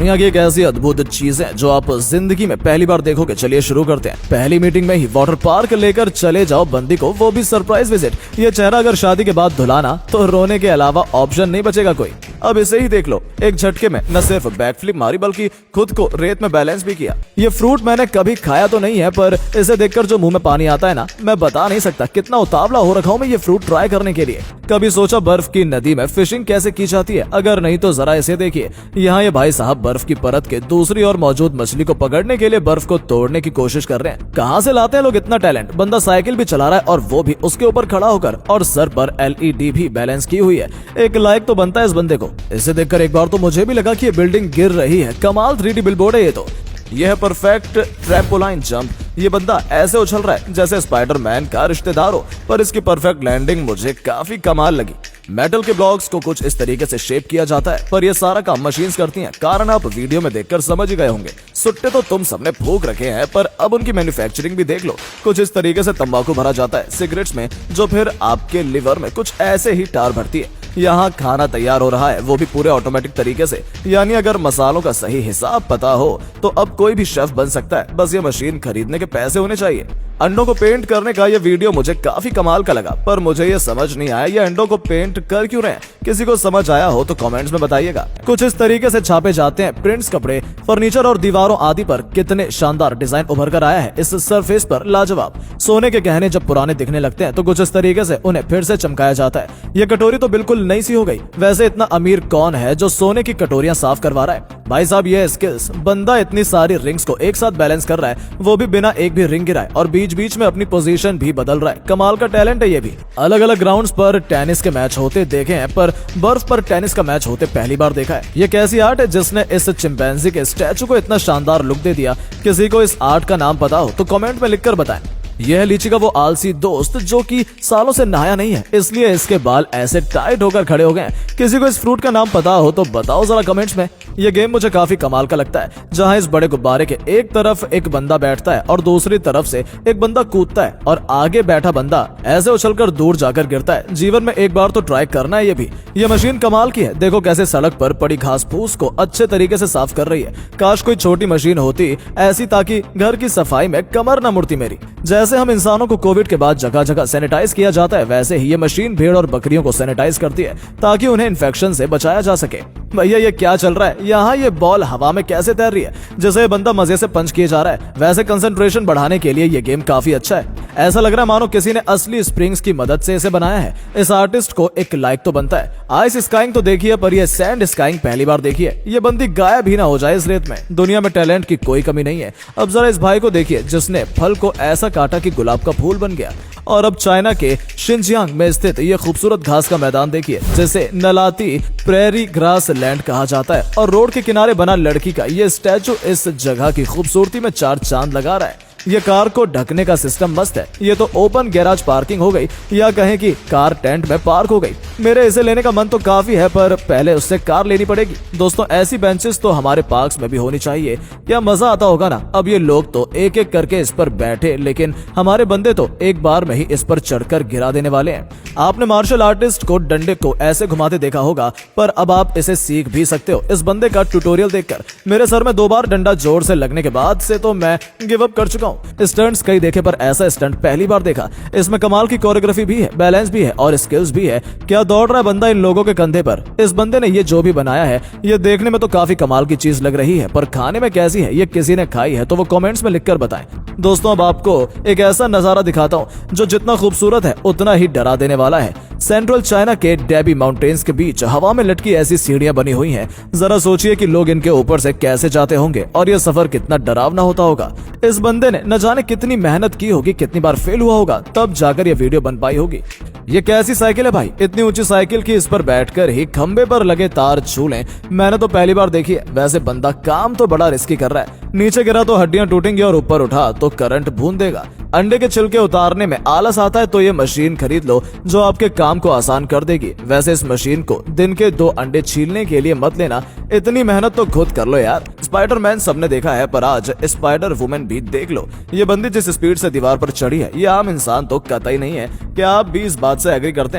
दुनिया की एक ऐसी अद्भुत चीज है जो आप जिंदगी में पहली बार देखोगे। चलिए शुरू करते हैं। पहली मीटिंग में ही वाटर पार्क लेकर चले जाओ बंदी को, वो भी सरप्राइज विजिट। ये चेहरा अगर शादी के बाद धुलाना तो रोने के अलावा ऑप्शन नहीं बचेगा कोई। अब इसे ही देख लो, एक झटके में न सिर्फ बैकफ्लिप मारी बल्कि खुद को रेत में बैलेंस भी किया। ये फ्रूट मैंने कभी खाया तो नहीं है, पर इसे देखकर जो मुंह में पानी आता है ना, मैं बता नहीं सकता कितना उतावला हो रखा हूँ मैं ये फ्रूट ट्राई करने के लिए। कभी सोचा बर्फ की नदी में फिशिंग कैसे की जाती है? अगर नहीं तो जरा इसे देखिए। यहाँ ये भाई साहब बर्फ की परत के दूसरी ओर मौजूद मछली को पकड़ने के लिए बर्फ को तोड़ने की कोशिश कर रहे हैं। कहाँ से लाते हैं लोग इतना टैलेंट? बंदा साइकिल भी चला रहा है और वो भी उसके ऊपर खड़ा होकर, और सर पर LED भी बैलेंस की हुई है। एक लाइक तो बनता है इस बंदे को। इसे देखकर एक बार तो मुझे भी लगा कि ये बिल्डिंग गिर रही है। कमाल 3D बिलबोर्ड है ये तो। यह है परफेक्ट ट्रैम्पोलाइन जंप। ये बंदा ऐसे उछल रहा है जैसे स्पाइडरमैन का रिश्तेदार हो, पर इसकी परफेक्ट लैंडिंग मुझे काफी कमाल लगी। मेटल के ब्लॉक्स को कुछ इस तरीके से शेप किया जाता है, पर यह सारा काम मशीन्स करती हैं। कारण आप वीडियो में देखकर समझ ही गए होंगे। सुट्टे तो तुम सबने फूंक रखे हैं, पर अब उनकी मैन्युफैक्चरिंग भी देख लो। कुछ इस तरीके से तंबाकू भरा जाता है सिगरेट्स में, जो फिर आपके लिवर में कुछ ऐसे ही टार भरती है। यहाँ खाना तैयार हो रहा है, वो भी पूरे ऑटोमेटिक तरीके से। यानी अगर मसालों का सही हिसाब पता हो तो अब कोई भी शेफ बन सकता है, बस ये मशीन खरीदने के पैसे होने चाहिए। अंडों को पेंट करने का ये वीडियो मुझे काफी कमाल का लगा, पर मुझे ये समझ नहीं आया ये अंडों को पेंट कर क्यों रहे हैं। किसी को समझ आया हो तो कमेंट्स में बताइएगा। कुछ इस तरीके से छापे जाते हैं प्रिंट्स कपड़े, फर्नीचर और दीवारों आदि पर। कितने शानदार डिजाइन उभर कर आया है इस सरफेस पर, लाजवाब। सोने के गहने जब पुराने दिखने लगते हैं तो कुछ इस तरीके से उन्हें फिर से चमकाया जाता है। ये कटोरी तो बिल्कुल नई सी हो गई। वैसे इतना अमीर कौन है जो सोने की कटोरियां साफ करवा रहा है? भाई साहब ये स्किल्स, बंदा इतनी सारी रिंग्स को एक साथ बैलेंस कर रहा है, वो भी बिना एक भी रिंग गिराए, और बीच बीच में अपनी पोजीशन भी बदल रहा है। कमाल का टैलेंट है ये भी। अलग अलग ग्राउंड्स पर टेनिस के मैच होते देखे हैं, पर बर्फ पर टेनिस का मैच होते पहली बार देखा है। ये कैसी आर्ट है जिसने इस चिंपैंजी के स्टैचू को इतना शानदार लुक दे दिया? किसी को इस आर्ट का नाम पता हो तो कमेंट में लिखकर बताएं। यह है लीची का वो आलसी दोस्त जो कि सालों से नहाया नहीं है, इसलिए इसके बाल ऐसे टाइट होकर खड़े हो गए हैं। किसी को इस फ्रूट का नाम पता हो तो बताओ जरा कमेंट्स में। यह गेम मुझे काफी कमाल का लगता है, जहां इस बड़े गुब्बारे के एक तरफ एक बंदा बैठता है और दूसरी तरफ से एक बंदा कूदता है, और आगे बैठा बंदा ऐसे उछलकर दूर जाकर गिरता है। जीवन में एक बार तो ट्राई करना है ये भी। यह मशीन कमाल की है। देखो कैसे सड़क पर पड़ी घास फूस को अच्छे तरीके से साफ कर रही है। काश कोई छोटी मशीन होती ऐसी, ताकि घर की सफाई में कमर न मुड़ती मेरी। जैसे हम इंसानों को कोविड के बाद जगह जगह सैनिटाइज किया जाता है, वैसे ही ये मशीन भेड़ और बकरियों को सैनिटाइज करती है, ताकि उन्हें इन्फेक्शन से बचाया जा सके। भैया ये क्या चल रहा है? यहाँ ये बॉल हवा में कैसे तैर रही है? जैसे बंदा मजे से पंच किए जा रहा है। वैसे कंसंट्रेशन बढ़ाने के लिए ये गेम काफी अच्छा है। ऐसा लग रहा है मानो किसी ने असली स्प्रिंग्स की मदद से इसे बनाया है। इस आर्टिस्ट को एक लाइक तो बनता है। आइस स्काइंग तो देखिए, पर ये सैंड स्काइंग पहली बार देखी है। ये बंदी गायब ही ना हो जाए इस रेत में। दुनिया में टैलेंट की कोई कमी नहीं है। अब जरा इस भाई को देखिए जिसने फल को ऐसा काटा कि गुलाब का फूल बन गया। और अब चाइना के शिनजियांग में स्थित ये खूबसूरत घास का मैदान देखिए, जिसे नलाती प्रेरी ग्रास लैंड कहा जाता है, और रोड के किनारे बना लड़की का ये स्टैचू इस जगह की खूबसूरती में चार चांद लगा रहा है। ये कार को ढकने का सिस्टम मस्त है। ये तो ओपन गैराज पार्किंग हो गई, या कहें कि कार टेंट में पार्क हो गई। मेरे इसे लेने का मन तो काफी है, पर पहले उससे कार लेनी पड़ेगी। दोस्तों ऐसी बेंचेस तो हमारे पार्क्स में भी होनी चाहिए। क्या मजा आता होगा ना। अब ये लोग तो एक एक करके इस पर बैठे, लेकिन हमारे बंदे तो एक बार में ही इस पर चढ़कर गिरा देने वाले हैं। आपने मार्शल आर्टिस्ट को डंडे को ऐसे घुमाते देखा होगा, पर अब आप इसे सीख भी सकते हो इस बंदे का ट्यूटोरियल देखकर। मेरे सर में 2 बार डंडा जोर से लगने के बाद से तो मैं गिव अप कर चुका हूँ। स्टंट्स कई देखे, पर ऐसा स्टंट पहली बार देखा। इसमें कमाल की कोरियोग्राफी भी है, बैलेंस भी है और स्किल्स भी है। क्या दौड़ रहा है बंदा इन लोगों के कंधे पर। इस बंदे ने ये जो भी बनाया है, ये देखने में तो काफी कमाल की चीज लग रही है, पर खाने में कैसी है ये किसी ने खाई है तो वो कमेंट्स में लिखकर बताएं। दोस्तों अब आपको एक ऐसा नजारा दिखाता हूँ जो जितना खूबसूरत है उतना ही डरा देने वाला है। सेंट्रल चाइना के डेबी माउंटेन्स के बीच हवा में लटकी ऐसी सीढ़ियां बनी हुई हैं। जरा सोचिए कि लोग इनके ऊपर से कैसे जाते होंगे और यह सफर कितना डरावना होता होगा। इस बंदे ने न जाने कितनी मेहनत की होगी, कितनी बार फेल हुआ होगा, तब जाकर यह वीडियो बन पाई होगी। ये कैसी साइकिल है भाई? इतनी ऊंची साइकिल की इस पर बैठकर ही खंबे पर लगे तार छू लें, मैंने तो पहली बार देखी है। वैसे बंदा काम तो बड़ा रिस्की कर रहा है। नीचे गिरा तो हड्डियां टूटेंगी और ऊपर उठा तो करंट भून देगा। अंडे के छिलके उतारने में आलस आता है तो ये मशीन खरीद लो जो आपके काम को आसान कर देगी। वैसे इस मशीन को दिन के 2 अंडे छीलने के लिए मत लेना, इतनी मेहनत तो खुद कर लो यार। स्पाइडरमैन सबने देखा है, पर आज स्पाइडर वुमेन भी देख लो। ये बंदी जिस स्पीड से दीवार पर चढ़ी है, ये आम इंसान तो कतई नहीं है। क्या आप भी इस बात से एग्री करते हैं?